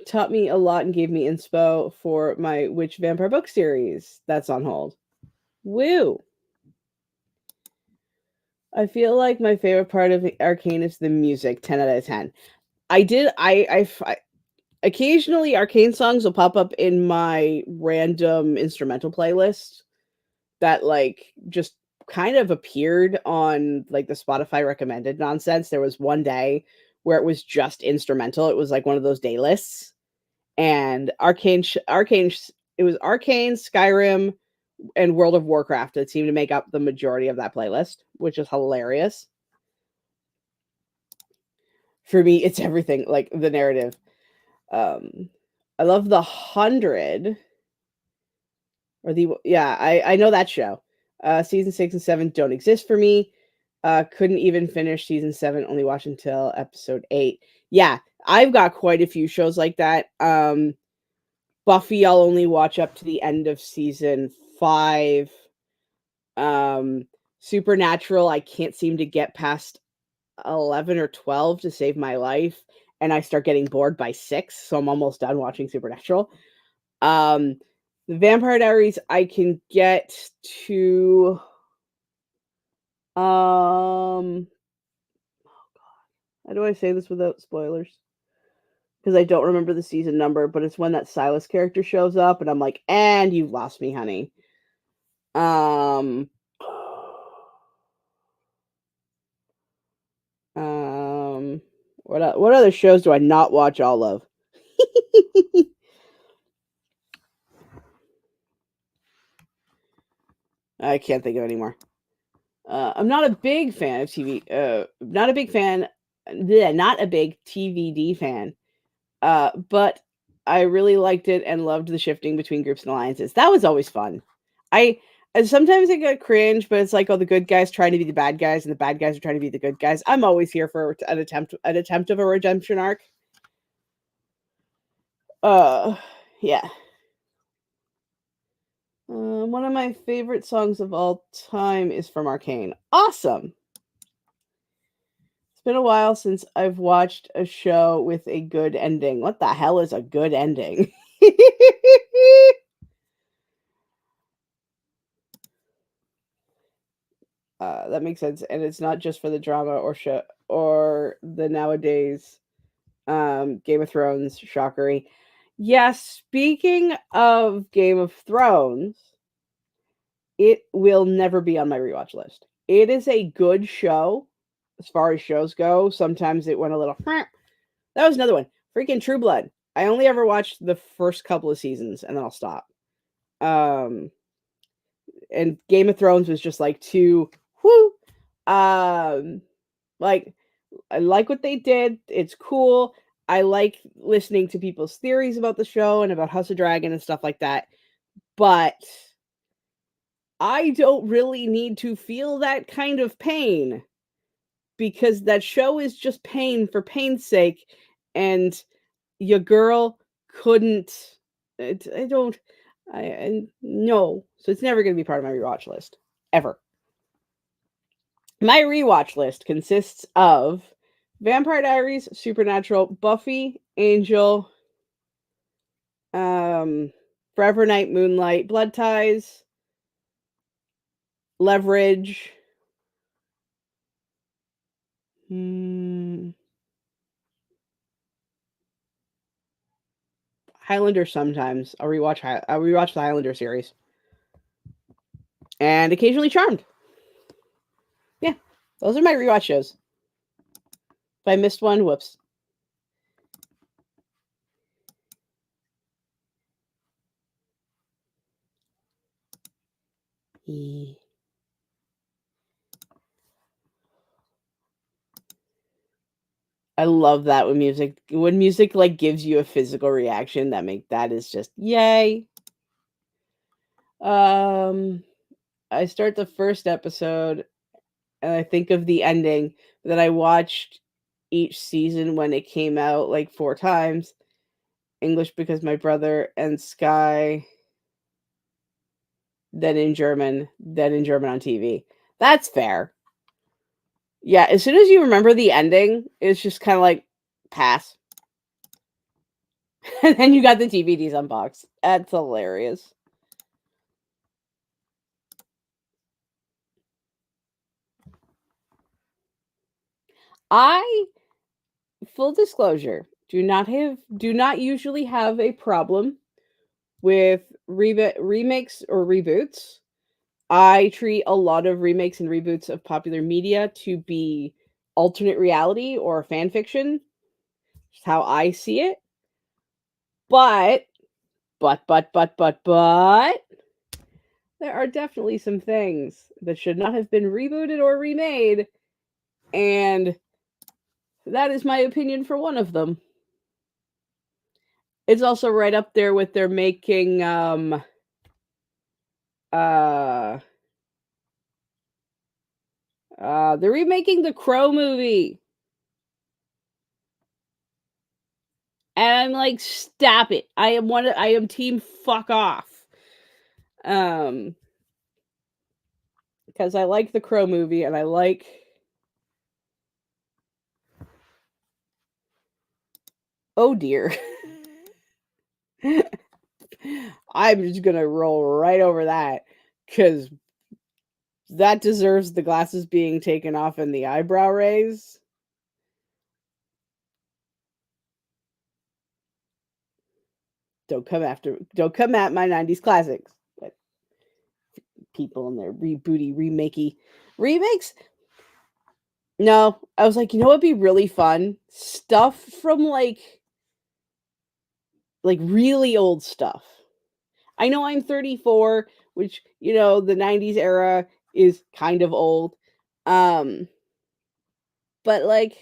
Taught me a lot and gave me inspo for my Witch Vampire book series that's on hold. Woo! I feel like my favorite part of Arcane is the music. 10 out of 10. I occasionally Arcane songs will pop up in my random instrumental playlist that like just kind of appeared on like the Spotify recommended nonsense. There was one day where it was just instrumental. It was like one of those day lists, and it was Arcane, Skyrim, and World of Warcraft that seemed to make up the majority of that playlist, which is hilarious. For me, it's everything, like the narrative. I love the 100 or the yeah, I know that show. Season 6 and 7 don't exist for me. Couldn't even finish season 7, only watched until episode 8. Yeah, I've got quite a few shows like that. Buffy, I'll only watch up to the end of season 5. Supernatural, I can't seem to get past 11 or 12 to save my life, and I start getting bored by 6, so I'm almost done watching Supernatural. The Vampire Diaries, I can get to how do I say this without spoilers? Because I don't remember the season number, but it's when that Silas character shows up, and I'm like, and you've lost me, honey. Um, what other shows do I not watch all of? I can't think of any more. I'm not a big fan of TV. Not a big fan. Not a big TVD fan. But I really liked it and loved the shifting between groups and alliances. That was always fun. I sometimes I get cringe, but it's like, oh, the good guys trying to be the bad guys, and the bad guys are trying to be the good guys. I'm always here for an attempt of a redemption arc. Yeah. One of my favorite songs of all time is from Arcane. Awesome. It's been a while since I've watched a show with a good ending. What the hell is a good ending? That makes sense, and it's not just for the drama or show or the nowadays Game of Thrones shockery. Yeah, speaking of Game of Thrones, it will never be on my rewatch list. It is a good show as far as shows go. Sometimes it went a little. That was another one. Freaking True Blood. I only ever watched the first couple of seasons and then I'll stop. And Game of Thrones was just like too whoo. Like I like what they did. It's cool. I like listening to people's theories about the show and about House of Dragon and stuff like that. But I don't really need to feel that kind of pain because that show is just pain for pain's sake. And your girl couldn't. I don't. I no. So it's never going to be part of my rewatch list ever. My rewatch list consists of Vampire Diaries, Supernatural, Buffy, Angel, Forever Night, Moonlight, Blood Ties, Leverage. Highlander sometimes. I'll rewatch the Highlander series. And occasionally Charmed. Yeah. Those are my rewatch shows. If I missed one, whoops. I love that when music like gives you a physical reaction that is just yay. I start the first episode and I think of the ending that I watched each season when it came out like 4 times. English because my brother, and Sky, then in German on TV. That's fair. Yeah, as soon as you remember the ending, it's just kind of like pass. And then you got the DVDs unboxed. That's hilarious. I, full disclosure, do not usually have a problem with remakes or reboots. I treat a lot of remakes and reboots of popular media to be alternate reality or fan fiction. Just how I see it. But but there are definitely some things that should not have been rebooted or remade, and that is my opinion for one of them. It's also right up there with their making uh they're remaking the Crow movie. And I'm like, stop it. I am team fuck off. Um because I like the Crow movie and I like oh dear. I'm just gonna roll right over that because that deserves the glasses being taken off and the eyebrow raise. Don't come at my 90s classics. But people in their rebooty, remakey remakes. No, I was like, you know what'd be really fun? Stuff from like really old stuff. I know I'm 34, which, the 90s era is kind of old. Um, but like,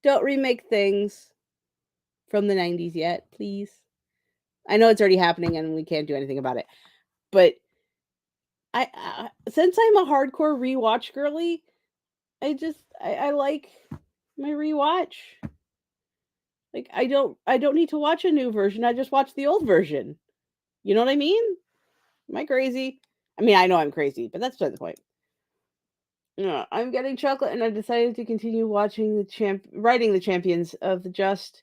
don't remake things from the 90s yet, please. I know it's already happening and we can't do anything about it. But since I'm a hardcore rewatch girly, I like my rewatch. Like I don't need to watch a new version. I just watch the old version. You know what I mean? Am I crazy? I mean, I know I'm crazy, but that's beside the point. Yeah, I'm getting chocolate, and I decided to continue watching writing the champions of the Just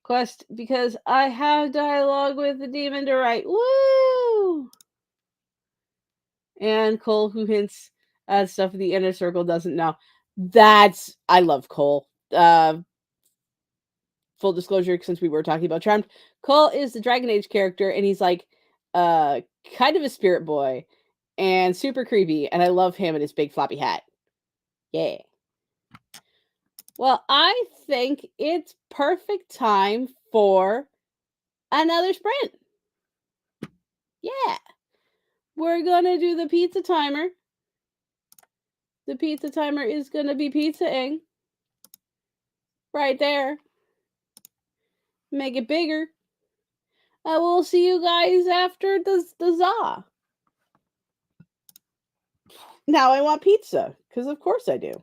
quest because I have dialogue with the demon to write. Woo! And Cole, who hints at stuff the inner circle doesn't know. I love Cole. Full disclosure, since we were talking about Charmed, Cole is the Dragon Age character, and he's like, uh, kind of a spirit boy, and super creepy, and I love him and his big floppy hat. Yeah. Well, I think it's perfect time for another sprint. Yeah. We're gonna do the pizza timer. The pizza timer is gonna be pizzaing. Right there. Make it bigger. We'll see you guys after the za. Now I want pizza, because of course I do.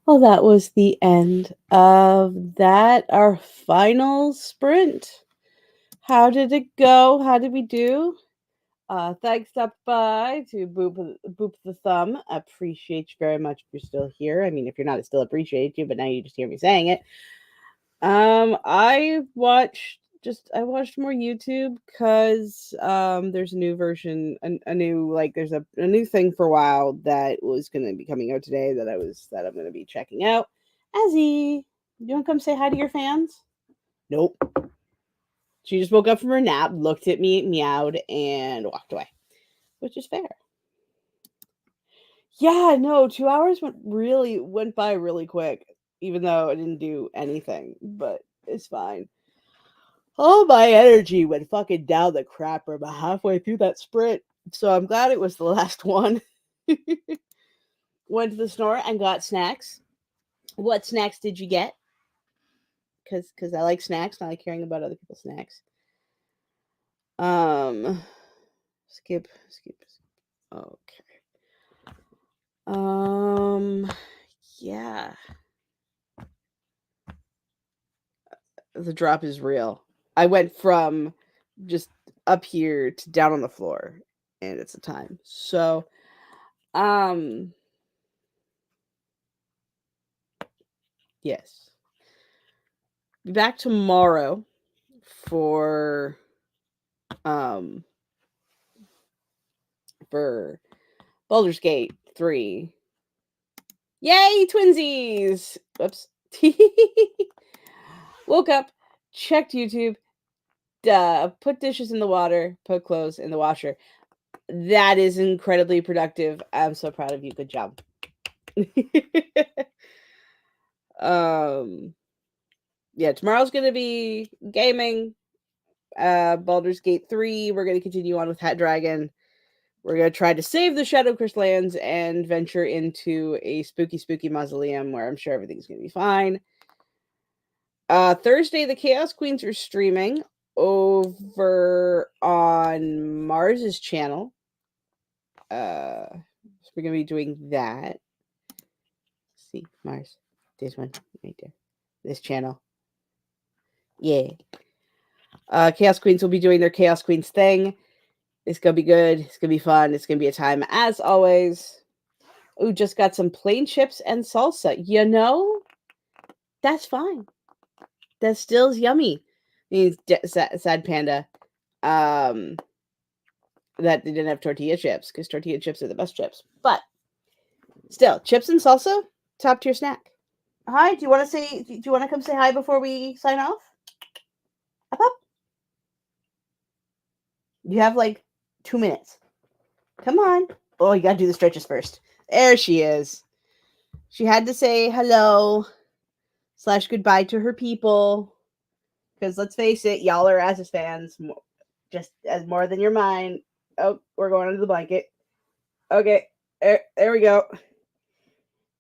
Well, that was the end of that, our final sprint. How did it go? How did we do? Thanks up by to Boop the Thumb. Appreciate you very much if you're still here. I mean, if you're not, I still appreciate you, but now you just hear me saying it. I watched more YouTube because there's a new version, a new like there's a new thing for WoW that was gonna be coming out today that I'm gonna be checking out. Azzy, you wanna come say hi to your fans? Nope. She just woke up from her nap, looked at me, meowed, and walked away, which is fair. Yeah, no, 2 hours went by really quick, even though I didn't do anything, but it's fine. All my energy went fucking down the crapper about halfway through that sprint. So I'm glad it was the last one. Went to the store and got snacks. What snacks did you get? Because I like snacks and I like hearing about other people's snacks. Skip. Okay. Yeah. The drop is real. I went from just up here to down on the floor, and it's a time. So, yes. Be back tomorrow for um for Baldur's Gate 3. Yay, twinsies! Whoops. Woke up, checked YouTube, put dishes in the water, put clothes in the washer. That is incredibly productive. I'm so proud of you. Good job. Yeah, tomorrow's gonna be gaming. Baldur's Gate 3. We're gonna continue on with Hat Dragon. We're gonna try to save the Shadow Crest lands and venture into a spooky mausoleum where I'm sure everything's gonna be fine. Thursday, the Chaos Queens are streaming over on Mars's channel. So we're gonna be doing that. Let's see, Mars, this one right there, this channel. Yeah. Chaos Queens will be doing their Chaos Queens thing. It's gonna be good. It's gonna be fun. It's gonna be a time as always. Ooh, just got some plain chips and salsa. You know, that's fine. That still's yummy. Means sad panda. That they didn't have tortilla chips because tortilla chips are the best chips. But still, chips and salsa, top tier snack. Hi, do you want to say? Do you want to come say hi before we sign off? Up, up. You have like 2 minutes. Come on. Oh, you gotta do the stretches first. There she is. She had to say hello / goodbye to her people. Because let's face it, y'all are Asus fans just as more than your mind. Oh, we're going under the blanket. Okay, there we go.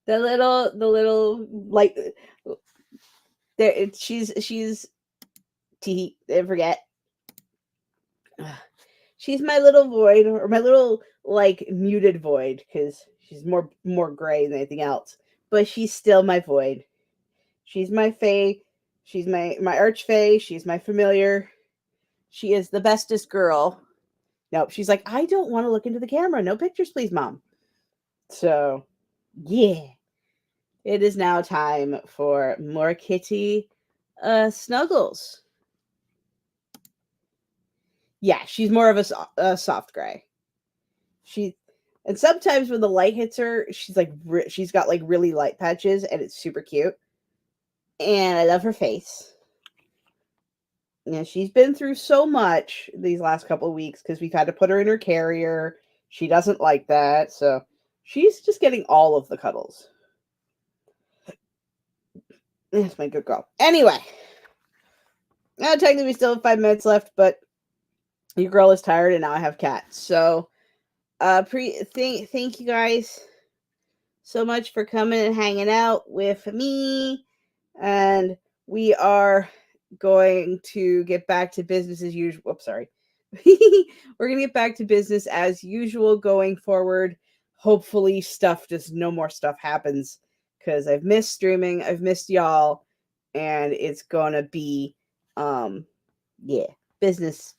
The little light. There, she's tee. Didn't forget. She's my little void, or my little like muted void, because she's more gray than anything else. But she's still my void. She's my fae. She's my arch fae. She's my familiar. She is the bestest girl. Nope. She's like, I don't want to look into the camera. No pictures, please, Mom. So, yeah. It is now time for more kitty snuggles. Yeah, she's more of a soft gray. And sometimes when the light hits her, she's got like really light patches, and it's super cute. And I love her face. Yeah, she's been through so much these last couple of weeks because we've had to put her in her carrier. She doesn't like that, so she's just getting all of the cuddles. That's my good girl. Anyway, technically we still have 5 minutes left, but your girl is tired, and now I have cats. So, thank you guys so much for coming and hanging out with me, and we are going to get back to business as usual. Oops, sorry. We're going to get back to business as usual going forward. Hopefully no more stuff happens, because I've missed streaming, I've missed y'all, and it's gonna be yeah, business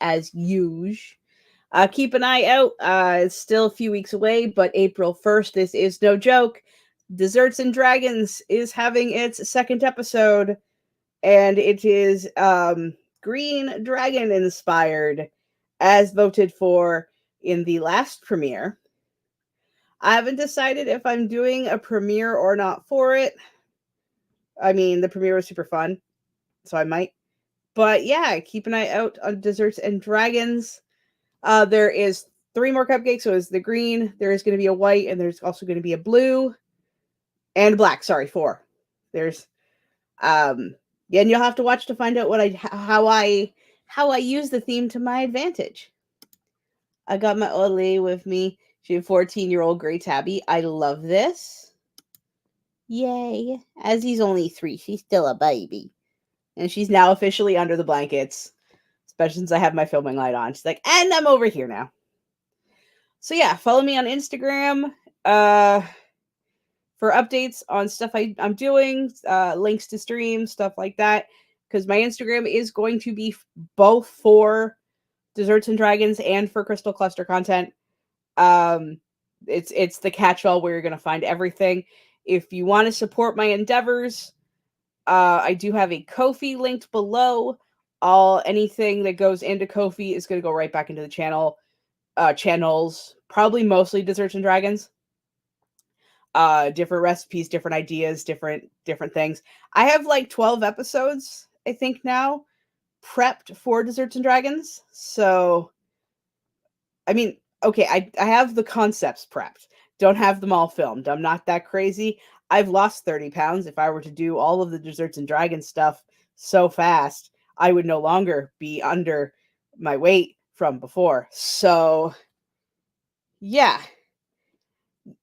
as usual. Keep an eye out. It's still a few weeks away, but April 1st, this is no joke. Desserts and Dragons is having its second episode, and it is Green Dragon inspired, as voted for in the last premiere. I haven't decided if I'm doing a premiere or not for it. I mean, the premiere was super fun, so I might. But yeah, keep an eye out on Desserts and Dragons. There is 3 more cupcakes. So it's the green, there is going to be a white, and there's also going to be a blue and black. Sorry, 4. There's yeah, and you'll have to watch to find out how I use the theme to my advantage. I got my Olay with me. She's a 14-year-old gray tabby. I love this. Yay. As he's only 3, she's still a baby. And she's now officially under the blankets, especially since I have my filming light on. She's like, and I'm over here now. So yeah, follow me on Instagram for updates on stuff I'm doing, links to streams, stuff like that. Because my Instagram is going to be both for Desserts and Dragons and for Crystal Cluster content. It's the catch-all where you're going to find everything. If you want to support my endeavors, I do have a Ko-fi linked below. Anything that goes into Ko-fi is going to go right back into the channels, probably mostly Desserts and Dragons. Different recipes, different ideas, different things. I have like 12 episodes, I think now, prepped for Desserts and Dragons. So, I mean, okay, I have the concepts prepped. Don't have them all filmed. I'm not that crazy. I've lost 30 pounds. If I were to do all of the Desserts and Dragons stuff so fast, I would no longer be under my weight from before. So, yeah.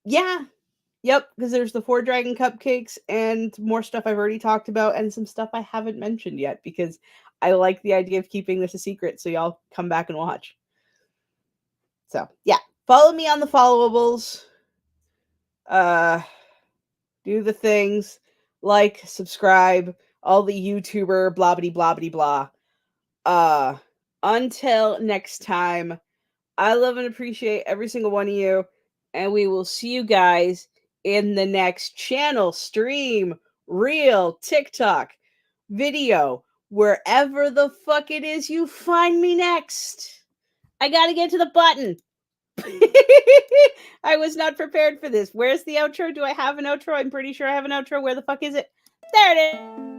Yep, because there's the 4 dragon cupcakes and more stuff I've already talked about and some stuff I haven't mentioned yet because I like the idea of keeping this a secret so y'all come back and watch. So, yeah, follow me on the followables. Do the things, like, subscribe, all the YouTuber blah blah blah. Until next time, I love and appreciate every single one of you, and we will see you guys in the next channel, stream, reel, TikTok, video, wherever the fuck it is you find me next. I gotta get to the button. I was not prepared for this. Where's the outro? Do I have an outro? I'm pretty sure I have an outro. Where the fuck is it? There it is.